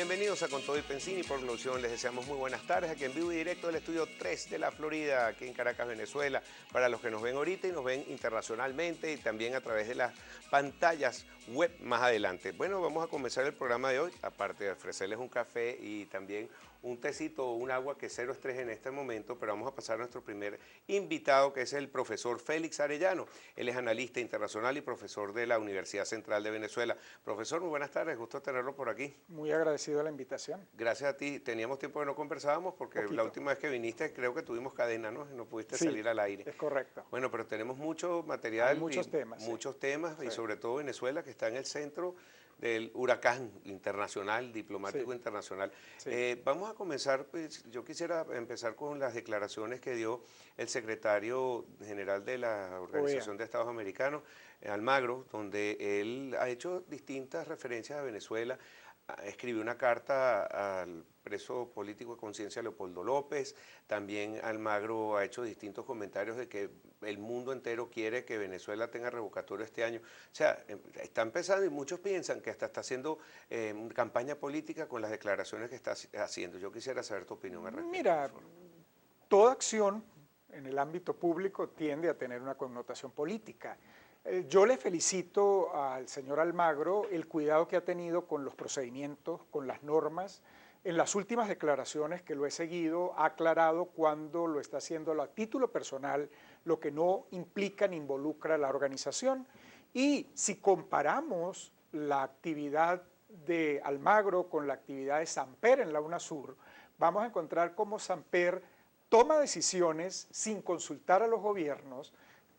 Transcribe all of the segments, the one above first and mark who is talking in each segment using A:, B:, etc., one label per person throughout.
A: Bienvenidos a Con Todo y Pensini por Producción. Les deseamos muy buenas tardes aquí en vivo y directo del estudio 3 de la Florida, aquí en Caracas, Venezuela. Para los que nos ven ahorita y nos ven internacionalmente y también a través de las pantallas web más adelante. Bueno, vamos a comenzar el programa de hoy, aparte de ofrecerles un café y también un tecito o un agua, que cero estrés en este momento, pero vamos a pasar a nuestro primer invitado, que es el profesor Félix Arellano. Él es analista internacional y profesor de la Universidad Central de Venezuela. Profesor, muy buenas tardes, gusto tenerlo por aquí.
B: Muy agradecido de la invitación.
A: Gracias a ti. Teníamos tiempo que no conversábamos porque la última vez que viniste creo que tuvimos cadena, ¿no? Y no pudiste salir al aire.
B: Es correcto.
A: Bueno, pero tenemos mucho material.
B: Hay muchos temas.
A: Muchos temas, y sobre todo Venezuela, que está en el centro del huracán internacional, diplomático internacional. Vamos a comenzar, pues, yo quisiera empezar con las declaraciones que dio el secretario general de la Organización de Estados Americanos, Almagro, donde él ha hecho distintas referencias a Venezuela. Escribió una carta al preso político de conciencia Leopoldo López. También Almagro ha hecho distintos comentarios de que el mundo entero quiere que Venezuela tenga revocatorio este año. O sea, está empezando y muchos piensan que hasta está haciendo campaña política con las declaraciones que está haciendo. Yo quisiera saber tu opinión al respecto.
B: Mira, toda acción en el ámbito público tiende a tener una connotación política. Yo le felicito al señor Almagro el cuidado que ha tenido con los procedimientos, con las normas. En las últimas declaraciones que lo he seguido, ha aclarado cuando lo está haciendo a título personal, lo que no implica ni involucra a la organización. Y si comparamos la actividad de Almagro con la actividad de Samper en la UNASUR, vamos a encontrar cómo Samper toma decisiones sin consultar a los gobiernos,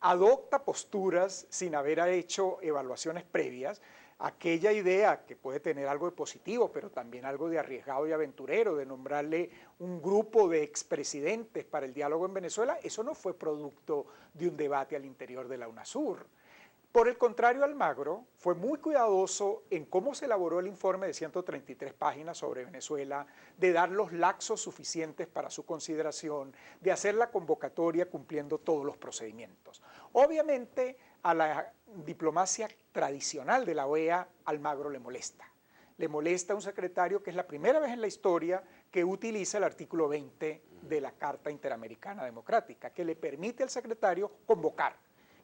B: adopta posturas sin haber hecho evaluaciones previas. Aquella idea que puede tener algo de positivo, pero también algo de arriesgado y aventurero, de nombrarle un grupo de expresidentes para el diálogo en Venezuela, eso no fue producto de un debate al interior de la UNASUR. Por el contrario, Almagro fue muy cuidadoso en cómo se elaboró el informe de 133 páginas sobre Venezuela, de dar los laxos suficientes para su consideración, de hacer la convocatoria cumpliendo todos los procedimientos. Obviamente, a la diplomacia tradicional de la OEA, Almagro le molesta. Le molesta a un secretario que es la primera vez en la historia que utiliza el artículo 20 de la Carta Interamericana Democrática, que le permite al secretario convocar.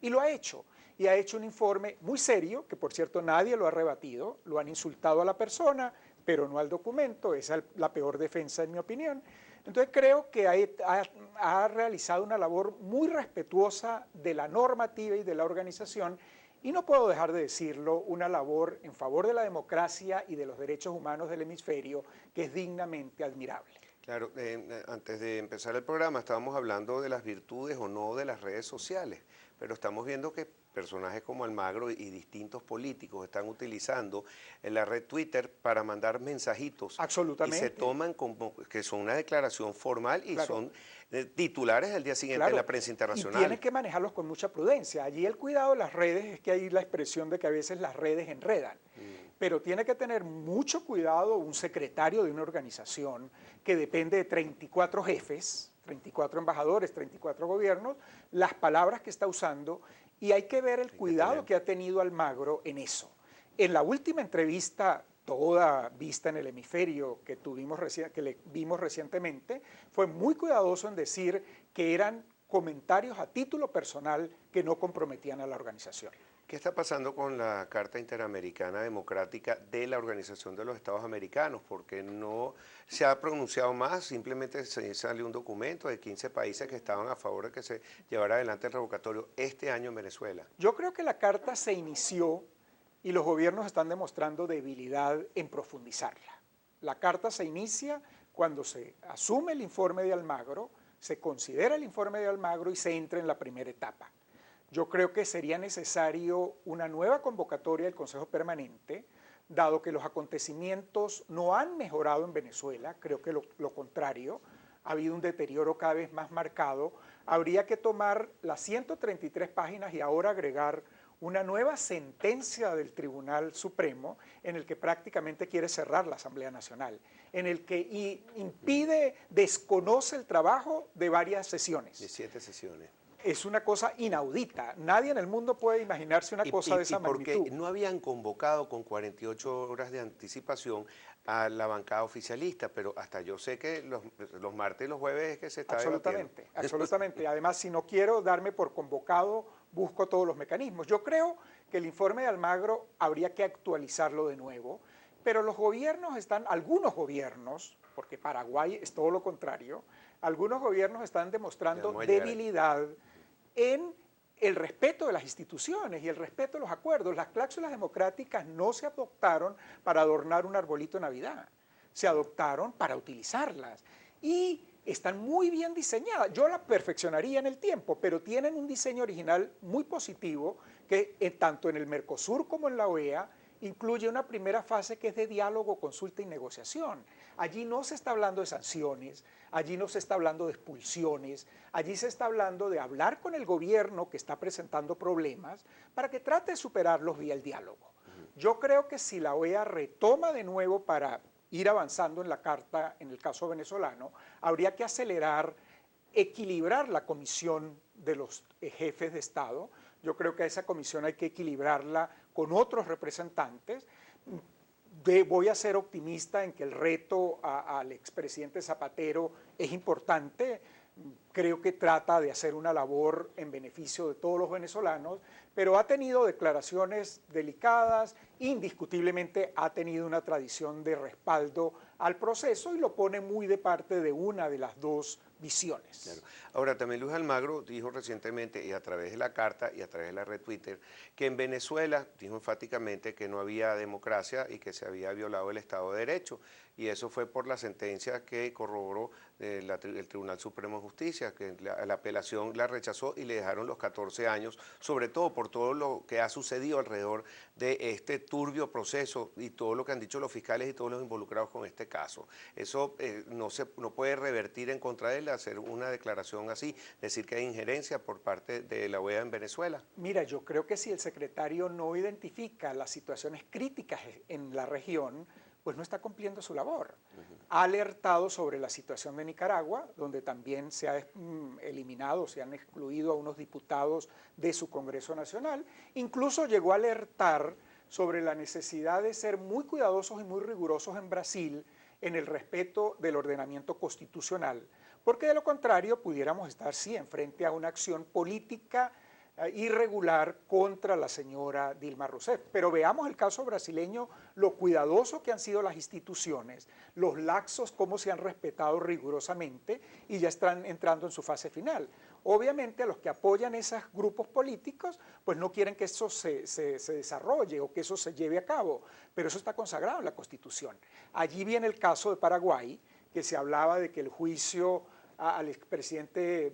B: Y lo ha hecho. Y ha hecho un informe muy serio, que por cierto nadie lo ha rebatido, lo han insultado a la persona, pero no al documento. Esa es la peor defensa en mi opinión. Entonces creo que ha realizado una labor muy respetuosa de la normativa y de la organización, y no puedo dejar de decirlo, una labor en favor de la democracia y de los derechos humanos del hemisferio que es dignamente admirable.
A: Claro, antes de empezar el programa estábamos hablando de las virtudes o no de las redes sociales, pero estamos viendo que personajes como Almagro y distintos políticos están utilizando la red Twitter para mandar mensajitos.
B: Absolutamente.
A: Y se toman como que son una declaración formal y son titulares al día siguiente en la prensa internacional.
B: Y tiene que manejarlos con mucha prudencia. Allí el cuidado de las redes es que hay la expresión de que a veces las redes enredan. Pero tiene que tener mucho cuidado un secretario de una organización que depende de 34 jefes, 34 embajadores, 34 gobiernos, las palabras que está usando, y hay que ver el cuidado que ha tenido Almagro en eso. En la última entrevista, toda vista en el hemisferio que le vimos recientemente, fue muy cuidadoso en decir que eran comentarios a título personal que no comprometían a la organización.
A: ¿Qué está pasando con la Carta Interamericana Democrática de la Organización de los Estados Americanos? Porque no se ha pronunciado más, simplemente se salió un documento de 15 países que estaban a favor de que se llevara adelante el revocatorio este año en Venezuela.
B: Yo creo que la Carta se inició y los gobiernos están demostrando debilidad en profundizarla. La Carta se inicia cuando se asume el informe de Almagro, se considera el informe de Almagro y se entra en la primera etapa. Yo creo que sería necesario una nueva convocatoria del Consejo Permanente, dado que los acontecimientos no han mejorado en Venezuela, creo que lo contrario, ha habido un deterioro cada vez más marcado. Habría que tomar las 133 páginas y ahora agregar una nueva sentencia del Tribunal Supremo en el que prácticamente quiere cerrar la Asamblea Nacional, en el que desconoce el trabajo de varias sesiones.
A: De 7 sesiones.
B: es una cosa inaudita. Nadie en el mundo puede imaginarse una cosa de esa magnitud.
A: Porque no habían convocado con 48 horas de anticipación a la bancada oficialista, pero hasta yo sé que los martes y los jueves es que se está
B: Absolutamente,
A: debatiendo.
B: absolutamente. Además, si no quiero darme por convocado, busco todos los mecanismos. Yo creo que el informe de Almagro habría que actualizarlo de nuevo, pero los gobiernos algunos gobiernos, porque Paraguay es todo lo contrario, algunos gobiernos están demostrando debilidad en el respeto de las instituciones y el respeto de los acuerdos. Las cláusulas democráticas no se adoptaron para adornar un arbolito de Navidad, se adoptaron para utilizarlas y están muy bien diseñadas. Yo las perfeccionaría en el tiempo, pero tienen un diseño original muy positivo que tanto en el Mercosur como en la OEA incluye una primera fase que es de diálogo, consulta y negociación. Allí no se está hablando de sanciones, allí no se está hablando de expulsiones, allí se está hablando de hablar con el gobierno que está presentando problemas para que trate de superarlos vía el diálogo. Yo creo que si la OEA retoma de nuevo para ir avanzando en la carta, en el caso venezolano, habría que acelerar, equilibrar la comisión de los jefes de Estado. Yo creo que a esa comisión hay que equilibrarla con otros representantes. Voy a ser optimista en que el reto al expresidente Zapatero es importante. Creo que trata de hacer una labor en beneficio de todos los venezolanos, pero ha tenido declaraciones delicadas, indiscutiblemente ha tenido una tradición de respaldo al proceso y lo pone muy de parte de una de las dos visiones.
A: Claro. Ahora, también Luis Almagro dijo recientemente, y a través de la carta y a través de la red Twitter, que en Venezuela dijo enfáticamente que no había democracia y que se había violado el Estado de Derecho. Y eso fue por la sentencia que corroboró el Tribunal Supremo de Justicia, que la apelación la rechazó y le dejaron los 14 años, sobre todo por todo lo que ha sucedido alrededor de este turbio proceso y todo lo que han dicho los fiscales y todos los involucrados con este caso. Eso no puede revertir en contra de él hacer una declaración así, decir que hay injerencia por parte de la OEA en Venezuela.
B: Mira, yo creo que si el secretario no identifica las situaciones críticas en la región, pues no está cumpliendo su labor. Ha alertado sobre la situación de Nicaragua, donde también se ha eliminado, se han excluido a unos diputados de su Congreso Nacional. Incluso llegó a alertar sobre la necesidad de ser muy cuidadosos y muy rigurosos en Brasil en el respeto del ordenamiento constitucional, porque de lo contrario pudiéramos estar, sí, enfrente a una acción política irregular contra la señora Dilma Rousseff. Pero veamos el caso brasileño, lo cuidadoso que han sido las instituciones, los laxos, cómo se han respetado rigurosamente y ya están entrando en su fase final. Obviamente a los que apoyan esos grupos políticos, pues no quieren que eso se desarrolle o que eso se lleve a cabo, pero eso está consagrado en la Constitución. Allí viene el caso de Paraguay, que se hablaba de que el juicio al expresidente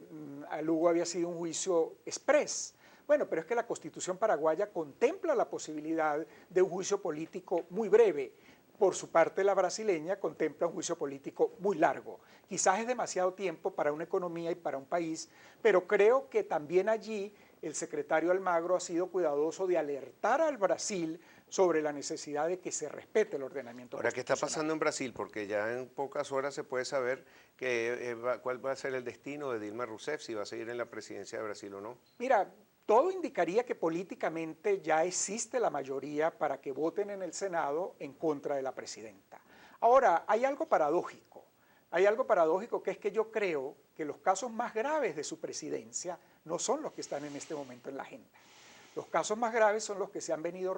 B: Lugo había sido un juicio exprés. Bueno, pero es que la Constitución paraguaya contempla la posibilidad de un juicio político muy breve. Por su parte, la brasileña contempla un juicio político muy largo. Quizás es demasiado tiempo para una economía y para un país, pero creo que también allí el secretario Almagro ha sido cuidadoso de alertar al Brasil sobre la necesidad de que se respete el ordenamiento
A: Ahora, ¿qué está pasando en Brasil? Porque ya en pocas horas se puede saber cuál va a ser el destino de Dilma Rousseff, si va a seguir en la presidencia de Brasil o no.
B: Mira, todo indicaría que políticamente ya existe la mayoría para que voten en el Senado en contra de la presidenta. Ahora, hay algo paradójico. Hay algo paradójico que es que yo creo que los casos más graves de su presidencia no son los que están en este momento en la agenda. Los casos más graves son los que se han venido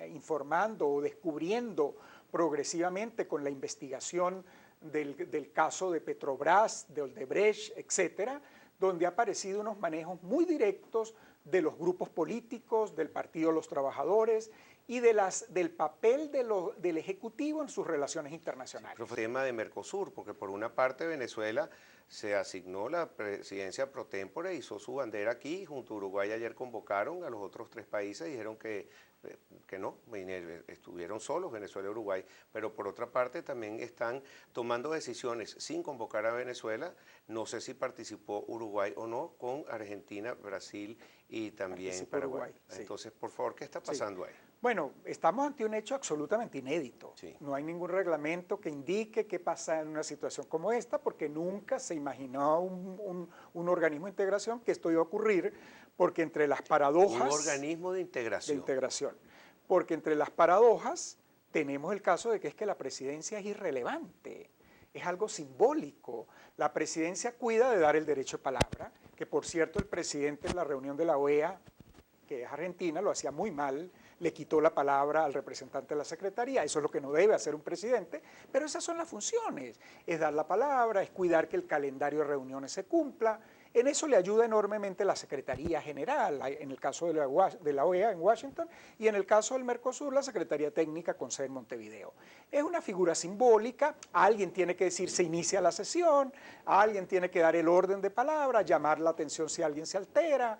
B: informando o descubriendo progresivamente con la investigación del caso de Petrobras, de Odebrecht, etcétera, donde ha aparecido unos manejos muy directos de los grupos políticos, del Partido de los Trabajadores y del papel del Ejecutivo en sus relaciones internacionales.
A: El tema de Mercosur, porque por una parte Venezuela se asignó la presidencia pro tempore, hizo su bandera aquí, junto a Uruguay ayer convocaron a los otros 3 países, dijeron que no, estuvieron solos Venezuela y Uruguay, pero por otra parte también están tomando decisiones sin convocar a Venezuela, no sé si participó Uruguay o no, con Argentina, Brasil y también Paraguay.
B: Sí.
A: Entonces, por favor, ¿qué está pasando ahí?
B: Bueno, estamos ante un hecho absolutamente inédito.
A: Sí.
B: No hay ningún reglamento que indique qué pasa en una situación como esta, porque nunca se imaginó un organismo de integración que esto iba a ocurrir, porque entre las paradojas...
A: Un organismo de integración.
B: De integración. Porque entre las paradojas tenemos el caso de que es que la presidencia es irrelevante, es algo simbólico. La presidencia cuida de dar el derecho de palabra, que por cierto el presidente en la reunión de la OEA, que es Argentina, lo hacía muy mal, le quitó la palabra al representante de la Secretaría, eso es lo que no debe hacer un presidente, pero esas son las funciones, es dar la palabra, es cuidar que el calendario de reuniones se cumpla, en eso le ayuda enormemente la Secretaría General, en el caso de la OEA en Washington, y en el caso del Mercosur, la Secretaría Técnica con sede en Montevideo. Es una figura simbólica, alguien tiene que decir se inicia la sesión, alguien tiene que dar el orden de palabra, llamar la atención si alguien se altera,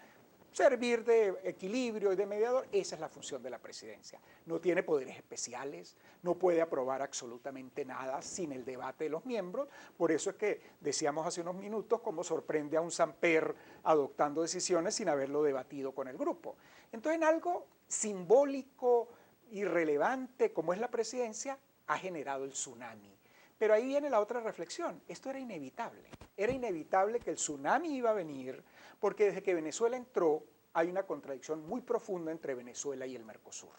B: servir de equilibrio y de mediador, esa es la función de la presidencia. No tiene poderes especiales, no puede aprobar absolutamente nada sin el debate de los miembros, por eso es que decíamos hace unos minutos cómo sorprende a un Samper adoptando decisiones sin haberlo debatido con el grupo. Entonces, en algo simbólico, irrelevante como es la presidencia, ha generado el tsunami. Pero ahí viene la otra reflexión, esto era inevitable que el tsunami iba a venir, porque desde que Venezuela entró hay una contradicción muy profunda entre Venezuela y el Mercosur.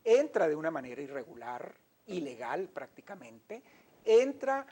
B: Entra de una manera irregular, ilegal prácticamente, entra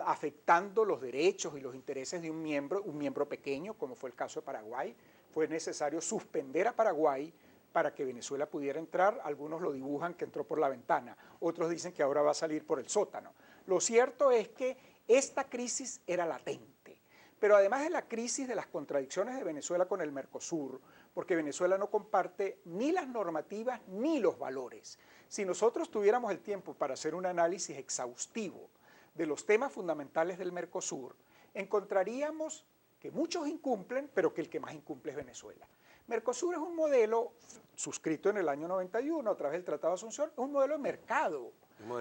B: afectando los derechos y los intereses de un miembro pequeño, como fue el caso de Paraguay. Fue necesario suspender a Paraguay para que Venezuela pudiera entrar. Algunos lo dibujan que entró por la ventana, otros dicen que ahora va a salir por el sótano. Lo cierto es que esta crisis era latente, pero además de la crisis de las contradicciones de Venezuela con el Mercosur, porque Venezuela no comparte ni las normativas ni los valores. Si nosotros tuviéramos el tiempo para hacer un análisis exhaustivo de los temas fundamentales del Mercosur, encontraríamos que muchos incumplen, pero que el que más incumple es Venezuela. Mercosur es un modelo suscrito en el año 91 a través del Tratado de Asunción, es un modelo de mercado,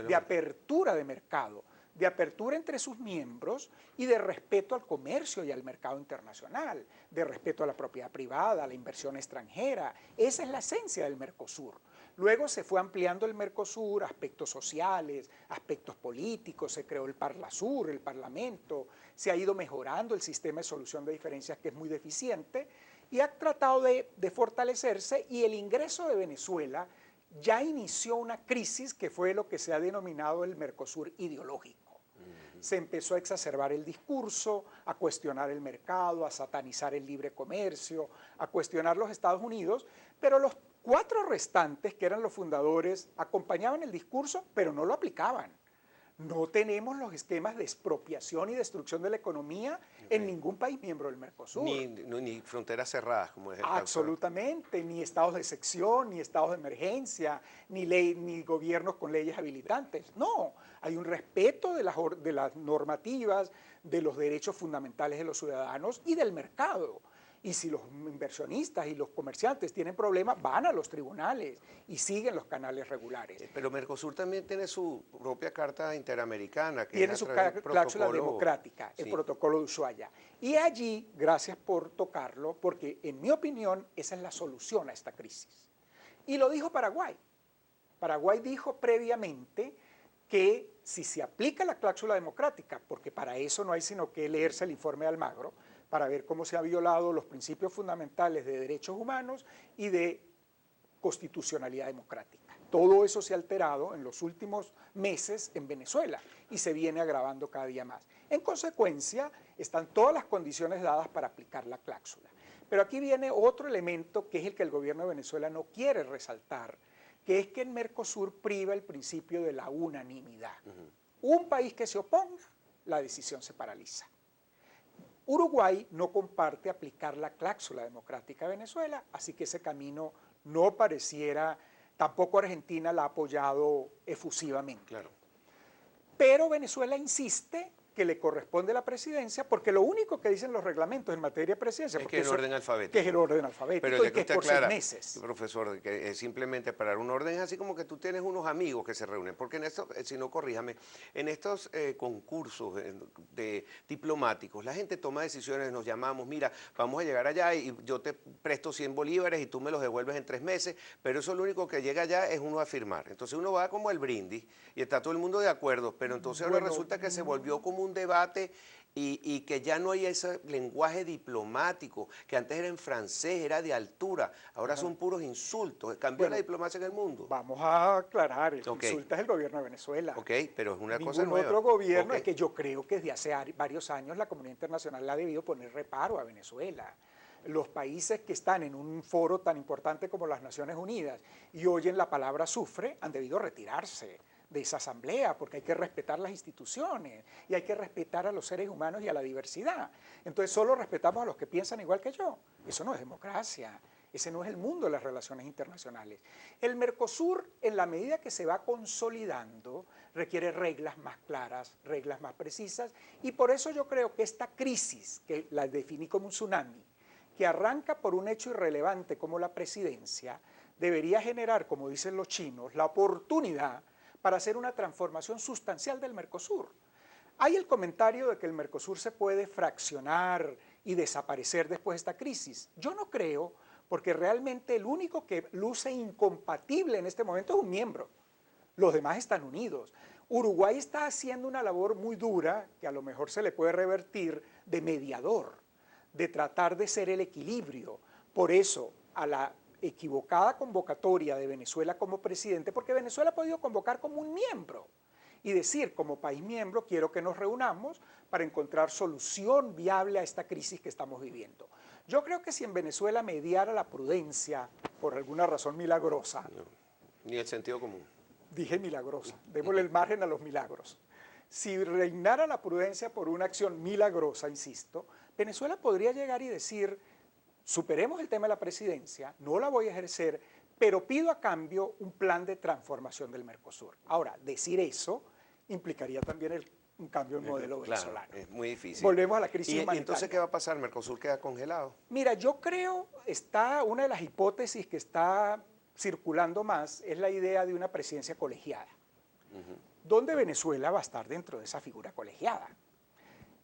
B: de apertura de mercado, de apertura entre sus miembros y de respeto al comercio y al mercado internacional, de respeto a la propiedad privada, a la inversión extranjera. Esa es la esencia del Mercosur. Luego se fue ampliando el Mercosur, aspectos sociales, aspectos políticos, se creó el Parlasur, el Parlamento, se ha ido mejorando el sistema de solución de diferencias que es muy deficiente y ha tratado de fortalecerse, y el ingreso de Venezuela ya inició una crisis que fue lo que se ha denominado el Mercosur ideológico. Se empezó a exacerbar el discurso, a cuestionar el mercado, a satanizar el libre comercio, a cuestionar los Estados Unidos, pero los 4 restantes, que eran los fundadores, acompañaban el discurso, pero no lo aplicaban. No tenemos los esquemas de expropiación y destrucción de la economía en ningún país miembro del Mercosur.
A: Ni fronteras cerradas, como es el caso.
B: Absolutamente, ni estados de sección, ni estados de emergencia, ni gobiernos con leyes habilitantes. No, hay un respeto de las normativas, de los derechos fundamentales de los ciudadanos y del mercado. Y si los inversionistas y los comerciantes tienen problemas, van a los tribunales y siguen los canales regulares.
A: Pero Mercosur también tiene su propia carta interamericana. Que
B: tiene su cláusula democrática, el protocolo de Ushuaia. Y allí, gracias por tocarlo, porque en mi opinión esa es la solución a esta crisis. Y lo dijo Paraguay. Paraguay dijo previamente que si se aplica la cláusula democrática, porque para eso no hay sino que leerse el informe de Almagro, para ver cómo se han violado los principios fundamentales de derechos humanos y de constitucionalidad democrática. Todo eso se ha alterado en los últimos meses en Venezuela y se viene agravando cada día más. En consecuencia, están todas las condiciones dadas para aplicar la cláusula. Pero aquí viene otro elemento que es el que el gobierno de Venezuela no quiere resaltar, que es que en Mercosur priva el principio de la unanimidad. Un país que se oponga, la decisión se paraliza. Uruguay no comparte aplicar la cláusula democrática de Venezuela, así que ese camino no pareciera, tampoco Argentina la ha apoyado efusivamente.
A: Claro.
B: Pero Venezuela insiste que le corresponde a la presidencia, porque lo único que dicen los reglamentos en materia de presidencia
A: es que es el orden alfabético.
B: Que es el orden alfabético.
A: Pero
B: y que es por 6 meses.
A: Profesor, que es simplemente para un orden, es así como que tú tienes unos amigos que se reúnen, porque en esto, si no corríjame, en estos concursos de diplomáticos, la gente toma decisiones, nos llamamos, mira, vamos a llegar allá y yo te presto 100 bolívares y tú me los devuelves en 3 meses, pero eso lo único que llega allá es uno a firmar. Entonces uno va como el brindis y está todo el mundo de acuerdo, pero entonces ahora resulta que se volvió como un debate y que ya no hay ese lenguaje diplomático, que antes era en francés, era de altura, ahora son puros insultos. Cambió la diplomacia en el mundo.
B: Vamos a aclarar, el insulta es el gobierno de Venezuela.
A: Ok, pero es una cosa nueva.
B: Ningún otro gobierno, es que yo creo que desde hace varios años la comunidad internacional ha debido poner reparo a Venezuela. Los países que están en un foro tan importante como las Naciones Unidas y oyen la palabra azufre han debido retirarse de esa asamblea, porque hay que respetar las instituciones y hay que respetar a los seres humanos y a la diversidad. Entonces solo respetamos a los que piensan igual que yo. Eso no es democracia, ese no es el mundo de las relaciones internacionales. El Mercosur, en la medida que se va consolidando, requiere reglas más claras, reglas más precisas, y por eso yo creo que esta crisis, que la definí como un tsunami, que arranca por un hecho irrelevante como la presidencia, debería generar, como dicen los chinos, la oportunidad para hacer una transformación sustancial del Mercosur. Hay el comentario de que el Mercosur se puede fraccionar y desaparecer después de esta crisis. Yo no creo, porque realmente el único que luce incompatible en este momento es un miembro. Los demás están unidos. Uruguay está haciendo una labor muy dura, que a lo mejor se le puede revertir, de mediador, de tratar de ser el equilibrio. Por eso, a la equivocada convocatoria de Venezuela como presidente, porque Venezuela ha podido convocar como un miembro y decir, como país miembro, quiero que nos reunamos para encontrar solución viable a esta crisis que estamos viviendo. Yo creo que si en Venezuela mediara la prudencia, por alguna razón milagrosa...
A: No, ni el sentido común.
B: Dije milagrosa, démosle el margen a los milagros. Si reinara la prudencia por una acción milagrosa, insisto, Venezuela podría llegar y decir, superemos el tema de la presidencia, no la voy a ejercer, pero pido a cambio un plan de transformación del Mercosur. Ahora, decir eso implicaría también un cambio en modelo venezolano.
A: Claro, es muy difícil.
B: Volvemos a la crisis humanitaria.
A: ¿Y entonces qué va a pasar? ¿Mercosur queda congelado?
B: Mira, yo creo, una de las hipótesis que está circulando más es la idea de una presidencia colegiada, donde Venezuela va a estar dentro de esa figura colegiada.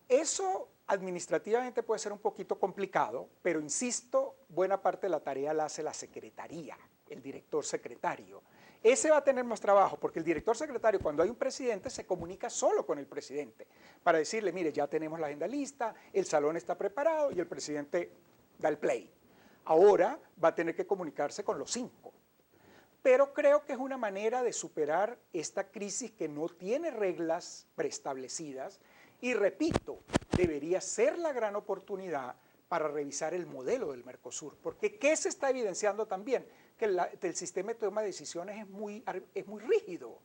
B: Eso administrativamente puede ser un poquito complicado, pero insisto, buena parte de la tarea la hace la secretaría, el director secretario. Ese va a tener más trabajo, porque el director secretario, cuando hay un presidente, se comunica solo con el presidente, para decirle, mire, ya tenemos la agenda lista, el salón está preparado, y el presidente da el play. Ahora va a tener que comunicarse con los 5. Pero creo que es una manera de superar esta crisis que no tiene reglas preestablecidas, y repito, debería ser la gran oportunidad para revisar el modelo del Mercosur, porque ¿qué se está evidenciando también? Que el sistema de toma de decisiones es muy rígido.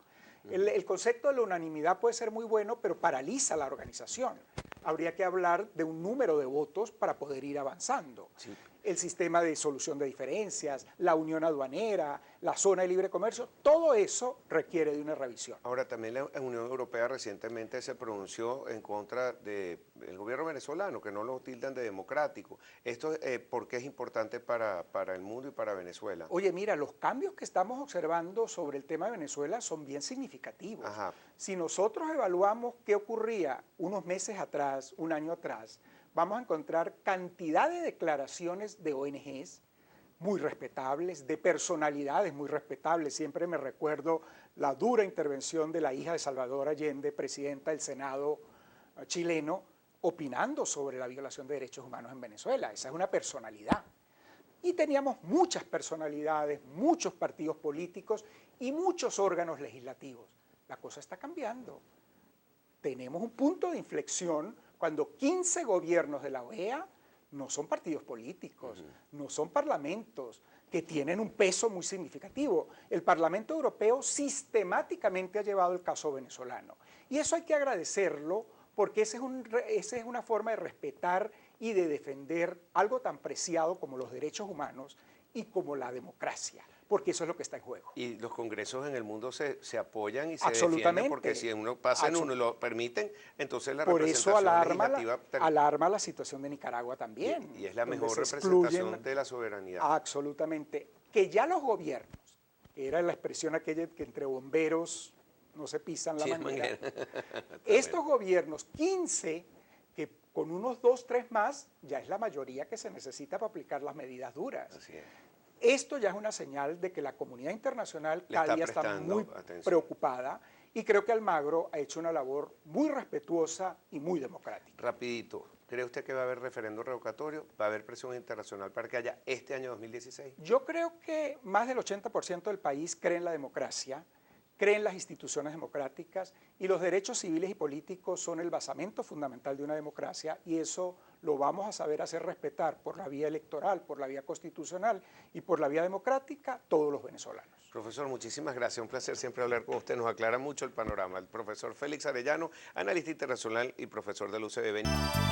B: El concepto de la unanimidad puede ser muy bueno, pero paraliza la organización. Habría que hablar de un número de votos para poder ir avanzando. Sí. El sistema de solución de diferencias, la unión aduanera, la zona de libre comercio, todo eso requiere de una revisión.
A: Ahora, también la Unión Europea recientemente se pronunció en contra del gobierno venezolano, que no lo tildan de democrático. ¿Esto por qué es importante para el mundo y para Venezuela?
B: Oye, mira, los cambios que estamos observando sobre el tema de Venezuela son bien significativos. Ajá. Si nosotros evaluamos qué ocurría unos meses atrás, un año atrás, vamos a encontrar cantidad de declaraciones de ONGs muy respetables, de personalidades muy respetables. Siempre me recuerdo la dura intervención de la hija de Salvador Allende, presidenta del Senado chileno, opinando sobre la violación de derechos humanos en Venezuela. Esa es una personalidad. Y teníamos muchas personalidades, muchos partidos políticos y muchos órganos legislativos. La cosa está cambiando. Tenemos un punto de inflexión cuando 15 gobiernos de la OEA no son partidos políticos, no son parlamentos, que tienen un peso muy significativo. El Parlamento Europeo sistemáticamente ha llevado el caso venezolano. Y eso hay que agradecerlo, porque esa es una forma de respetar y de defender algo tan preciado como los derechos humanos y como la democracia. porque eso es lo que está en juego.
A: Y los congresos en el mundo se apoyan y se
B: Absolutamente.
A: defienden, porque si uno pasa en uno y lo permiten, entonces la
B: Por eso
A: representación legislativa...
B: alarma la situación de Nicaragua también.
A: Y es la mejor
B: se
A: representación de la soberanía.
B: Absolutamente. Que ya los gobiernos, que era la expresión aquella que entre bomberos no se pisan la manguera. Estos gobiernos, 15, que con unos 2, 3 más, ya es la mayoría que se necesita para aplicar las medidas duras.
A: Así es.
B: Esto ya es una señal de que la comunidad internacional cada día está muy preocupada, y creo que Almagro ha hecho una labor muy respetuosa y muy democrática.
A: Rapidito, ¿cree usted que va a haber referendo revocatorio? ¿Va a haber presión internacional para que haya este año 2016?
B: Yo creo que más del 80% del país cree en la democracia, cree en las instituciones democráticas, y los derechos civiles y políticos son el basamento fundamental de una democracia, y eso lo vamos a saber hacer respetar por la vía electoral, por la vía constitucional y por la vía democrática todos los venezolanos.
A: Profesor, muchísimas gracias. Un placer siempre hablar con usted. Nos aclara mucho el panorama. El profesor Félix Arellano, analista internacional y profesor del UCB.